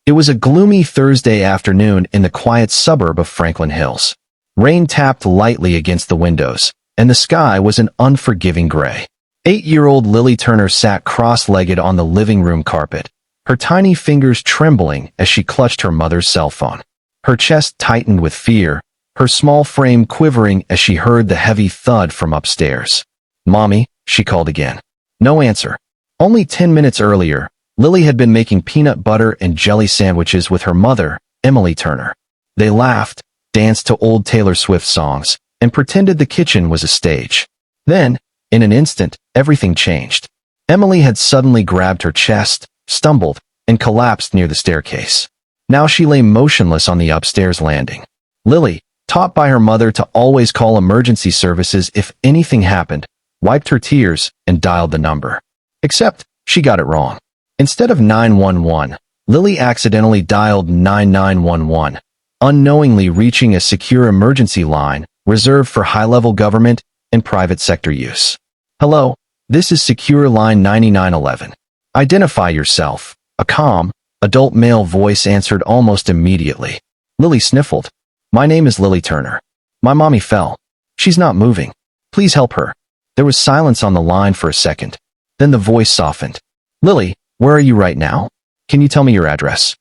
It was a gloomy Thursday afternoon in the quiet suburb of Franklin Hills. Rain tapped lightly against the windows, and the sky was an unforgiving gray. 8-year-old Lily Turner sat cross-legged on the living room carpet, her tiny fingers trembling as she clutched her mother's cell phone. Her chest tightened with fear, her small frame quivering as she heard the heavy thud from upstairs. "Mommy," she called again. No answer. Only 10 minutes earlier, Lily had been making peanut butter and jelly sandwiches with her mother, Emily Turner. They laughed, danced to old Taylor Swift songs, and pretended the kitchen was a stage. Then, in an instant, everything changed. Emily had suddenly grabbed her chest, stumbled, and collapsed near the staircase. Now she lay motionless on the upstairs landing. Lily, taught by her mother to always call emergency services if anything happened, wiped her tears and dialed the number. Except, she got it wrong. Instead of 911, Lily accidentally dialed 9911, unknowingly reaching a secure emergency line reserved for high-level government and private sector use. "Hello, this is Secure Line 9911. Identify yourself," a calm, adult male voice answered almost immediately. Lily sniffled. "My name is Lily Turner. My mommy fell. She's not moving. Please help her." There was silence on the line for a second. Then the voice softened. "Lily, where are you right now? Can you tell me your address?"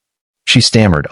She stammered,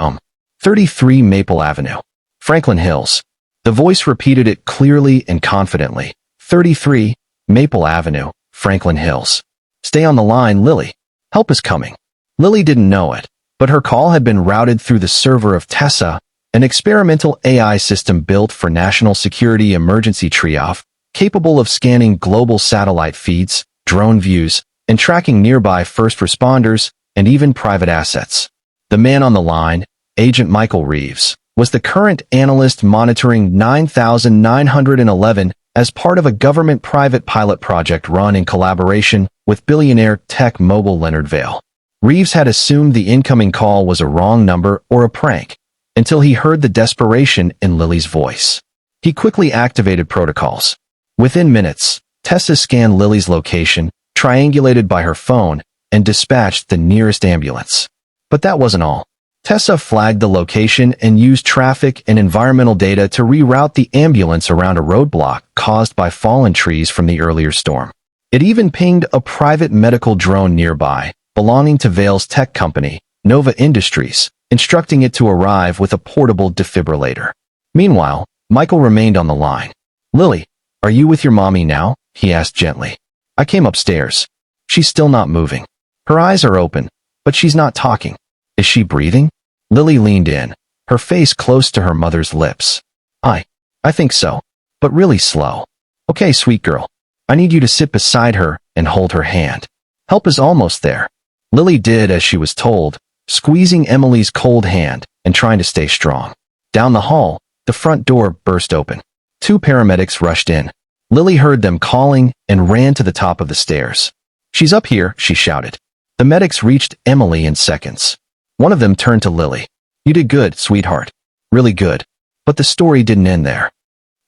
33 Maple Avenue, Franklin Hills." The voice repeated it clearly and confidently. 33 Maple Avenue, Franklin Hills. "Stay on the line, Lily. Help is coming." Lily didn't know it, but her call had been routed through the server of Tessa, an experimental AI system built for national security emergency triage, capable of scanning global satellite feeds, drone views, and tracking nearby first responders and even private assets. The man on the line, Agent Michael Reeves, was the current analyst monitoring 9911 as part of a government-private pilot project run in collaboration with billionaire tech mogul Leonard Vail. Reeves had assumed the incoming call was a wrong number or a prank, until he heard the desperation in Lily's voice. He quickly activated protocols. Within minutes, Tessa scanned Lily's location, triangulated by her phone, and dispatched the nearest ambulance. But that wasn't all. Tessa flagged the location and used traffic and environmental data to reroute the ambulance around a roadblock caused by fallen trees from the earlier storm. It even pinged a private medical drone nearby, belonging to Vail's tech company, Nova Industries, instructing it to arrive with a portable defibrillator. Meanwhile, Michael remained on the line. "Lily, are you with your mommy now?" he asked gently. "I came upstairs. She's still not moving. Her eyes are open, but she's not talking. Is she breathing?" Lily leaned in, her face close to her mother's lips. I think so, but really slow. "Okay, sweet girl. I need you to sit beside her and hold her hand. Help is almost there." Lily did as she was told, squeezing Emily's cold hand and trying to stay strong. Down the hall, the front door burst open. 2 paramedics rushed in. Lily heard them calling and ran to the top of the stairs. "She's up here," she shouted. The medics reached Emily in seconds. One of them turned to Lily. "You did good, sweetheart. Really good." But the story didn't end there.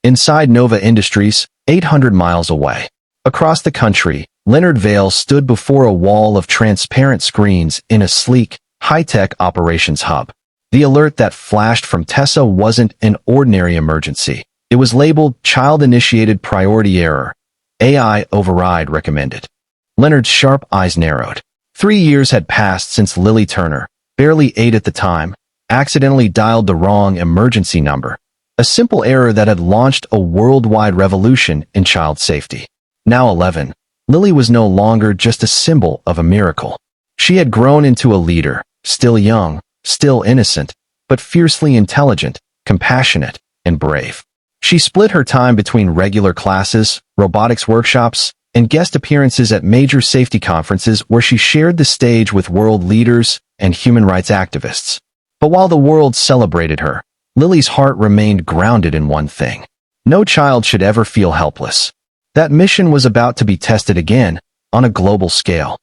Inside Nova Industries, 800 miles away, across the country, Leonard Vail stood before a wall of transparent screens in a sleek, high-tech operations hub. The alert that flashed from Tessa wasn't an ordinary emergency. It was labeled Child-Initiated Priority Error. AI Override Recommended. Leonard's sharp eyes narrowed. 3 years had passed since Lily Turner, barely 8 at the time, accidentally dialed the wrong emergency number. A simple error that had launched a worldwide revolution in child safety. Now 11, Lily was no longer just a symbol of a miracle. She had grown into a leader, still young, still innocent, but fiercely intelligent, compassionate, and brave. She split her time between regular classes, robotics workshops, and guest appearances at major safety conferences where she shared the stage with world leaders and human rights activists. But while the world celebrated her, Lily's heart remained grounded in one thing. No child should ever feel helpless. That mission was about to be tested again, on a global scale.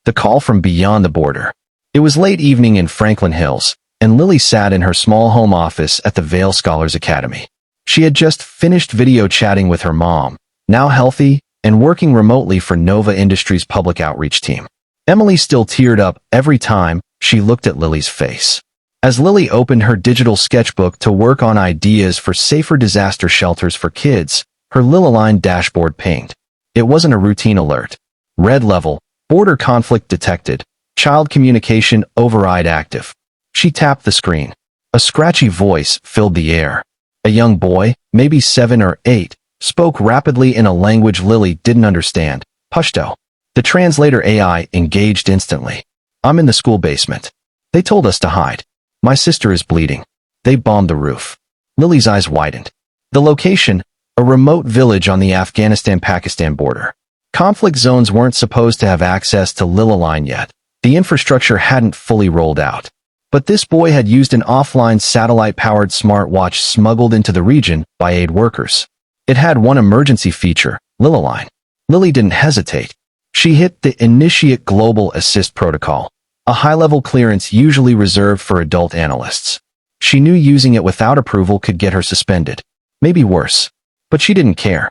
The call from beyond the border. It was late evening in Franklin Hills, and Lily sat in her small home office at the Vail Scholars Academy. She had just finished video chatting with her mom, now healthy and working remotely for Nova Industries' public outreach team. Emily still teared up every time she looked at Lily's face. As Lily opened her digital sketchbook to work on ideas for safer disaster shelters for kids, her Lilyline dashboard pinged. It wasn't a routine alert. Red level, border conflict detected, child communication override active. She tapped the screen. A scratchy voice filled the air. A young boy, maybe 7 or 8, spoke rapidly in a language Lily didn't understand, Pashto. The translator AI engaged instantly. I'm in the school basement. They told us to hide. My sister is bleeding. They bombed the roof. Lily's eyes widened. The location, a remote village on the Afghanistan-Pakistan border. Conflict zones weren't supposed to have access to Lilyline yet. The infrastructure hadn't fully rolled out. But this boy had used an offline satellite-powered smartwatch smuggled into the region by aid workers. It had one emergency feature, Lilyline. Lily didn't hesitate. She hit the Initiate Global Assist Protocol, a high-level clearance usually reserved for adult analysts. She knew using it without approval could get her suspended. Maybe worse. But she didn't care.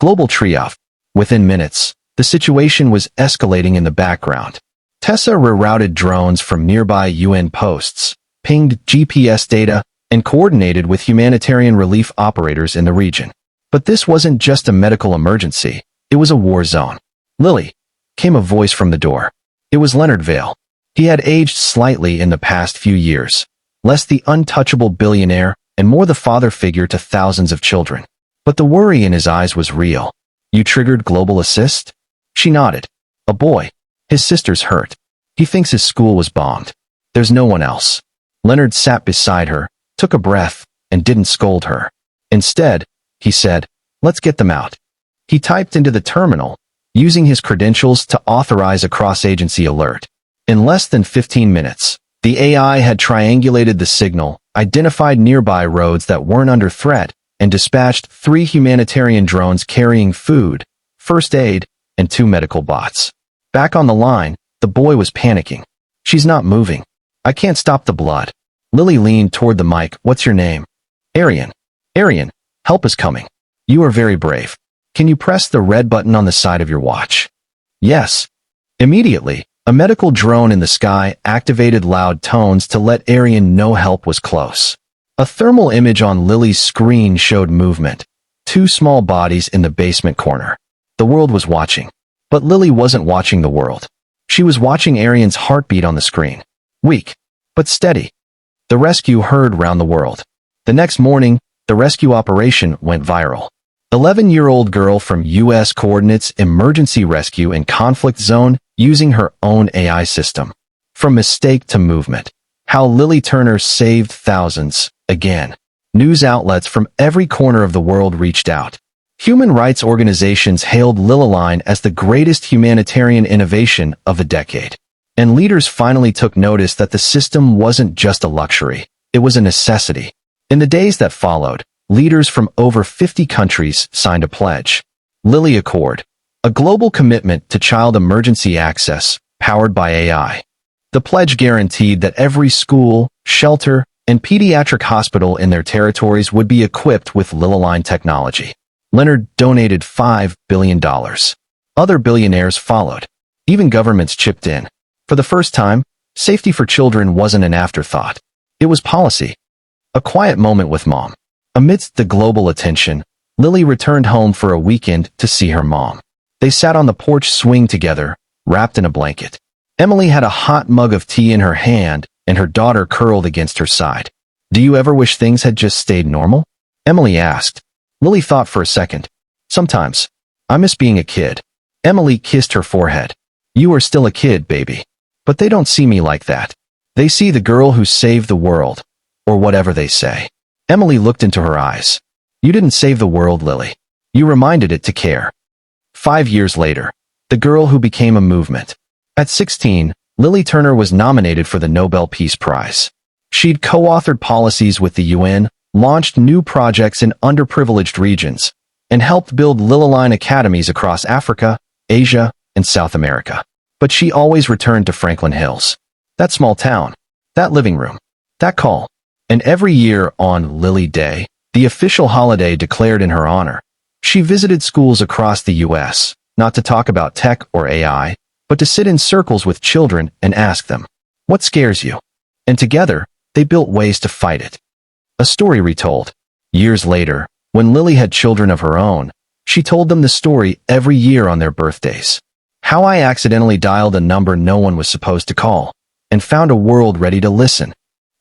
Global triage. Within minutes, the situation was escalating in the background. Tessa rerouted drones from nearby UN posts, pinged GPS data, and coordinated with humanitarian relief operators in the region. But this wasn't just a medical emergency. It was a war zone. Lily, came a voice from the door. It was Leonard Vale. He had aged slightly in the past few years, less the untouchable billionaire and more the father figure to thousands of children. But the worry in his eyes was real. You triggered Global Assist? She nodded. A boy. His sister's hurt. He thinks his school was bombed. There's no one else. Leonard sat beside her, took a breath, and didn't scold her. Instead, he said, let's get them out. He typed into the terminal, using his credentials to authorize a cross-agency alert. In less than 15 minutes, the AI had triangulated the signal, identified nearby roads that weren't under threat, and dispatched 3 humanitarian drones carrying food, first aid, and 2 medical bots. Back on the line, the boy was panicking. She's not moving. I can't stop the blood. Lily leaned toward the mic. What's your name? Arian. Arian, help is coming. You are very brave. Can you press the red button on the side of your watch? Yes. Immediately, a medical drone in the sky activated loud tones to let Arian know help was close. A thermal image on Lily's screen showed movement. 2 small bodies in the basement corner. The world was watching. But Lily wasn't watching the world. She was watching Arian's heartbeat on the screen. Weak, but steady. The rescue heard round the world. The next morning, the rescue operation went viral. 11-year-old girl from U.S. Coordinates Emergency Rescue in Conflict Zone using her own AI system. From mistake to movement. How Lily Turner saved thousands, again. News outlets from every corner of the world reached out. Human rights organizations hailed Lilyline as the greatest humanitarian innovation of the decade. And leaders finally took notice that the system wasn't just a luxury, it was a necessity. In the days that followed, leaders from over 50 countries signed a pledge. Lily Accord, a global commitment to child emergency access, powered by AI. The pledge guaranteed that every school, shelter, and pediatric hospital in their territories would be equipped with Lilyline technology. Leonard donated $5 billion. Other billionaires followed. Even governments chipped in. For the first time, safety for children wasn't an afterthought. It was policy. A quiet moment with Mom. Amidst the global attention, Lily returned home for a weekend to see her mom. They sat on the porch swing together, wrapped in a blanket. Emily had a hot mug of tea in her hand, and her daughter curled against her side. Do you ever wish things had just stayed normal? Emily asked. Lily thought for a second. Sometimes. I miss being a kid. Emily kissed her forehead. You are still a kid, baby. But they don't see me like that. They see the girl who saved the world. Or whatever they say. Emily looked into her eyes. You didn't save the world, Lily. You reminded it to care. 5 years later, the girl who became a movement. At 16, Lily Turner was nominated for the Nobel Peace Prize. She'd co-authored policies with the UN, launched new projects in underprivileged regions, and helped build Lilyline academies across Africa, Asia, and South America. But she always returned to Franklin Hills. That small town. That living room. That call. And every year on Lily Day, the official holiday declared in her honor, she visited schools across the U.S., not to talk about tech or AI, but to sit in circles with children and ask them, "What scares you?" And together, they built ways to fight it. A story retold. Years later, when Lily had children of her own, she told them the story every year on their birthdays. How I accidentally dialed a number no one was supposed to call, and found a world ready to listen.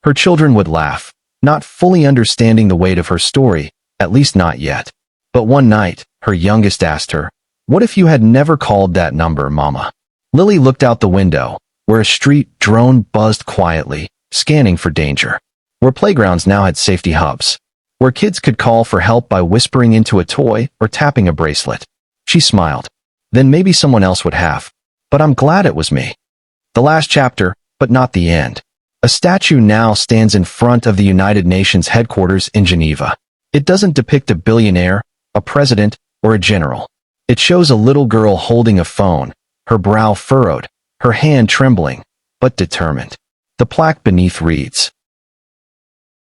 Her children would laugh, not fully understanding the weight of her story, at least not yet. But one night, her youngest asked her, "What if you had never called that number, Mama?" Lily looked out the window, where a street drone buzzed quietly, scanning for danger. Where playgrounds now had safety hubs. Where kids could call for help by whispering into a toy or tapping a bracelet. She smiled. Then maybe someone else would have. But I'm glad it was me. The last chapter, but not the end. A statue now stands in front of the United Nations headquarters in Geneva. It doesn't depict a billionaire, a president, or a general. It shows a little girl holding a phone, her brow furrowed, her hand trembling, but determined. The plaque beneath reads,